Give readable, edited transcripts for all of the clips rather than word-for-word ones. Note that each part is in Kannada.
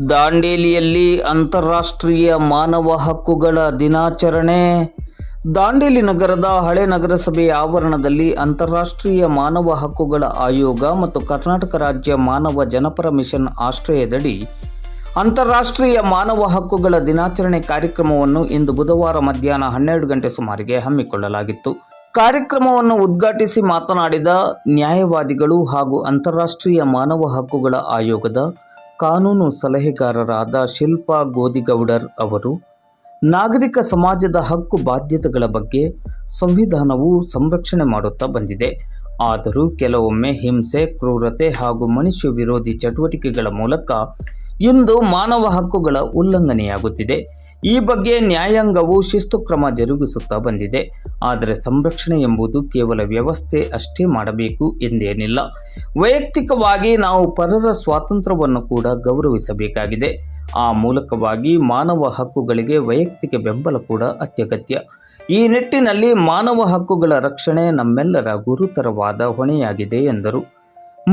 ದಾಂಡೇಲಿಯಲ್ಲಿ ಅಂತಾರಾಷ್ಟ್ರೀಯ ಮಾನವ ಹಕ್ಕುಗಳ ದಿನಾಚರಣೆ. ದಾಂಡೇಲಿ ನಗರದ ಹಳೆ ನಗರಸಭೆ ಆವರಣದಲ್ಲಿ ಅಂತಾರಾಷ್ಟ್ರೀಯ ಮಾನವ ಹಕ್ಕುಗಳ ಆಯೋಗ ಮತ್ತು ಕರ್ನಾಟಕ ರಾಜ್ಯ ಮಾನವ ಜನಪರ ಮಿಷನ್ ಆಶ್ರಯದಡಿ ಅಂತಾರಾಷ್ಟ್ರೀಯ ಮಾನವ ಹಕ್ಕುಗಳ ದಿನಾಚರಣೆ ಕಾರ್ಯಕ್ರಮವನ್ನು ಇಂದು ಬುಧವಾರ ಮಧ್ಯಾಹ್ನ 12 ಗಂಟೆ ಸುಮಾರಿಗೆ ಹಮ್ಮಿಕೊಳ್ಳಲಾಗಿತ್ತು. ಕಾರ್ಯಕ್ರಮವನ್ನು ಉದ್ಘಾಟಿಸಿ ಮಾತನಾಡಿದ ನ್ಯಾಯವಾದಿಗಳು ಹಾಗೂ ಅಂತಾರಾಷ್ಟ್ರೀಯ ಮಾನವ ಹಕ್ಕುಗಳ ಆಯೋಗದ ಕಾನೂನು ಸಲಹೆಗಾರರಾದ ಶಿಲ್ಪಾ ಗೋದಿಗೌಡರ್ ಅವರು, ನಾಗರಿಕ ಸಮಾಜದ ಹಕ್ಕು ಬಾಧ್ಯತೆಗಳ ಬಗ್ಗೆ ಸಂವಿಧಾನವು ಸಂರಕ್ಷಣೆ ಮಾಡುತ್ತಾ ಬಂದಿದೆ. ಆದರೂ ಕೆಲವೊಮ್ಮೆ ಹಿಂಸೆ, ಕ್ರೂರತೆ ಹಾಗೂ ಮನುಷ್ಯ ವಿರೋಧಿ ಚಟುವಟಿಕೆಗಳ ಮೂಲಕ ಇಂದು ಮಾನವ ಹಕ್ಕುಗಳ ಉಲ್ಲಂಘನೆಯಾಗುತ್ತಿದೆ. ಈ ಬಗ್ಗೆ ನ್ಯಾಯಾಂಗವು ಶಿಸ್ತು ಕ್ರಮ ಜರುಗಿಸುತ್ತಾ ಬಂದಿದೆ. ಆದರೆ ಸಂರಕ್ಷಣೆ ಎಂಬುದು ಕೇವಲ ವ್ಯವಸ್ಥೆ ಅಷ್ಟೇ ಮಾಡಬೇಕು ಎಂದೇನಿಲ್ಲ. ವೈಯಕ್ತಿಕವಾಗಿ ನಾವು ಪರರ ಸ್ವಾತಂತ್ರ್ಯವನ್ನು ಕೂಡ ಗೌರವಿಸಬೇಕಾಗಿದೆ. ಆ ಮೂಲಕವಾಗಿ ಮಾನವ ಹಕ್ಕುಗಳಿಗೆ ವೈಯಕ್ತಿಕ ಬೆಂಬಲ ಕೂಡ ಅತ್ಯಗತ್ಯ. ಈ ನಿಟ್ಟಿನಲ್ಲಿ ಮಾನವ ಹಕ್ಕುಗಳ ರಕ್ಷಣೆ ನಮ್ಮೆಲ್ಲರ ಗುರುತರವಾದ ಹೊಣೆಯಾಗಿದೆ ಎಂದರು.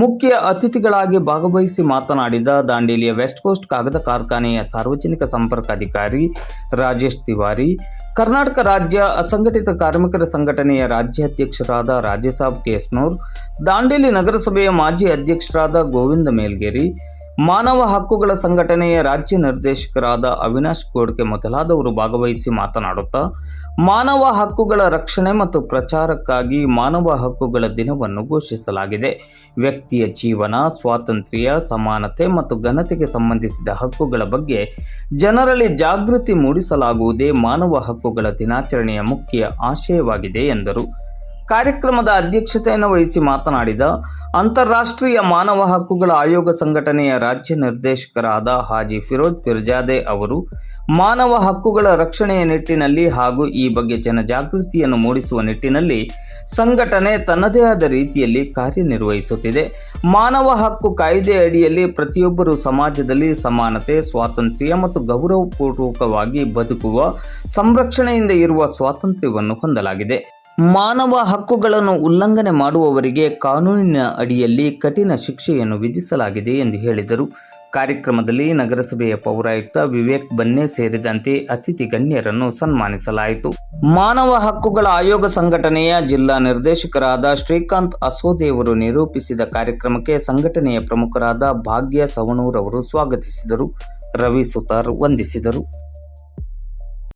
ಮುಖ್ಯ ಅತಿಥಿಗಳಾಗಿ ಭಾಗವಹಿಸಿ ಮಾತನಾಡಿದ ದಾಂಡೇಲಿಯ ವೆಸ್ಟ್ ಕೋಸ್ಟ್ ಕಾಗದ ಕಾರ್ಖಾನೆಯ ಸಾರ್ವಜನಿಕ ಸಂಪರ್ಕಾಧಿಕಾರಿ ರಾಜೇಶ್ ತಿವಾರಿ, ಕರ್ನಾಟಕ ರಾಜ್ಯ ಅಸಂಘಟಿತ ಕಾರ್ಮಿಕರ ಸಂಘಟನೆಯ ರಾಜ್ಯಾಧ್ಯಕ್ಷರಾದ ರಾಜೇಸಾಬ್ ಕೇಸ್ನೂರ್, ದಾಂಡೇಲಿ ನಗರಸಭೆಯ ಮಾಜಿ ಅಧ್ಯಕ್ಷರಾದ ಗೋವಿಂದ ಮೇಲ್ಗೇರಿ, ಮಾನವ ಹಕ್ಕುಗಳ ಸಂಘಟನೆಯ ರಾಜ್ಯ ನಿರ್ದೇಶಕರಾದ ಅವಿನಾಶ್ ಕೋಡ್ಕೆ ಮೊದಲಾದವರು ಭಾಗವಹಿಸಿ ಮಾತನಾಡುತ್ತಾ, ಮಾನವ ಹಕ್ಕುಗಳ ರಕ್ಷಣೆ ಮತ್ತು ಪ್ರಚಾರಕ್ಕಾಗಿ ಮಾನವ ಹಕ್ಕುಗಳ ದಿನವನ್ನು ಘೋಷಿಸಲಾಗಿದೆ. ವ್ಯಕ್ತಿಯ ಜೀವನ, ಸ್ವಾತಂತ್ರ್ಯ, ಸಮಾನತೆ ಮತ್ತು ಘನತೆಗೆ ಸಂಬಂಧಿಸಿದ ಹಕ್ಕುಗಳ ಬಗ್ಗೆ ಜನರಲ್ಲಿ ಜಾಗೃತಿ ಮೂಡಿಸಲಾಗುವುದೇ ಮಾನವ ಹಕ್ಕುಗಳ ದಿನಾಚರಣೆಯ ಮುಖ್ಯ ಆಶಯವಾಗಿದೆ ಎಂದರು. ಕಾರ್ಯಕ್ರಮದ ಅಧ್ಯಕ್ಷತೆಯನ್ನು ವಹಿಸಿ ಮಾತನಾಡಿದ ಅಂತಾರಾಷ್ಟ್ರೀಯ ಮಾನವ ಹಕ್ಕುಗಳ ಆಯೋಗ ಸಂಘಟನೆಯ ರಾಜ್ಯ ನಿರ್ದೇಶಕರಾದ ಹಾಜಿ ಫಿರೋಜ್ ಪಿರ್ಜಾದೆ ಅವರು, ಮಾನವ ಹಕ್ಕುಗಳ ರಕ್ಷಣೆಯ ನಿಟ್ಟಿನಲ್ಲಿ ಹಾಗೂ ಈ ಬಗ್ಗೆ ಜನಜಾಗೃತಿಯನ್ನು ಮೂಡಿಸುವ ನಿಟ್ಟಿನಲ್ಲಿ ಸಂಘಟನೆ ತನ್ನದೇ ಆದ ರೀತಿಯಲ್ಲಿ ಕಾರ್ಯನಿರ್ವಹಿಸುತ್ತಿದೆ. ಮಾನವ ಹಕ್ಕು ಕಾಯ್ದೆ ಅಡಿಯಲ್ಲಿ ಪ್ರತಿಯೊಬ್ಬರೂ ಸಮಾಜದಲ್ಲಿ ಸಮಾನತೆ, ಸ್ವಾತಂತ್ರ್ಯ ಮತ್ತು ಗೌರವಪೂರ್ವಕವಾಗಿ ಬದುಕುವ, ಸಂರಕ್ಷಣೆಯಿಂದ ಇರುವ ಸ್ವಾತಂತ್ರ್ಯವನ್ನು ಹೊಂದಲಾಗಿದೆ. ಮಾನವ ಹಕ್ಕುಗಳನ್ನು ಉಲ್ಲಂಘನೆ ಮಾಡುವವರಿಗೆ ಕಾನೂನಿನ ಅಡಿಯಲ್ಲಿ ಕಠಿಣ ಶಿಕ್ಷೆಯನ್ನು ವಿಧಿಸಲಾಗಿದೆ ಎಂದು ಹೇಳಿದರು. ಕಾರ್ಯಕ್ರಮದಲ್ಲಿ ನಗರಸಭೆಯ ಪೌರಾಯುಕ್ತ ವಿವೇಕ್ ಬನ್ನೆ ಸೇರಿದಂತೆ ಅತಿಥಿ ಗಣ್ಯರನ್ನು ಸನ್ಮಾನಿಸಲಾಯಿತು. ಮಾನವ ಹಕ್ಕುಗಳ ಆಯೋಗ ಸಂಘಟನೆಯ ಜಿಲ್ಲಾ ನಿರ್ದೇಶಕರಾದ ಶ್ರೀಕಾಂತ್ ಅಸೋದೆ ಅವರು ನಿರೂಪಿಸಿದ ಕಾರ್ಯಕ್ರಮಕ್ಕೆ ಸಂಘಟನೆಯ ಪ್ರಮುಖರಾದ ಭಾಗ್ಯ ಸವಣೂರ್ ಅವರು ಸ್ವಾಗತಿಸಿದರು. ರವಿ ಸುತಾರ್ ವಂದಿಸಿದರು.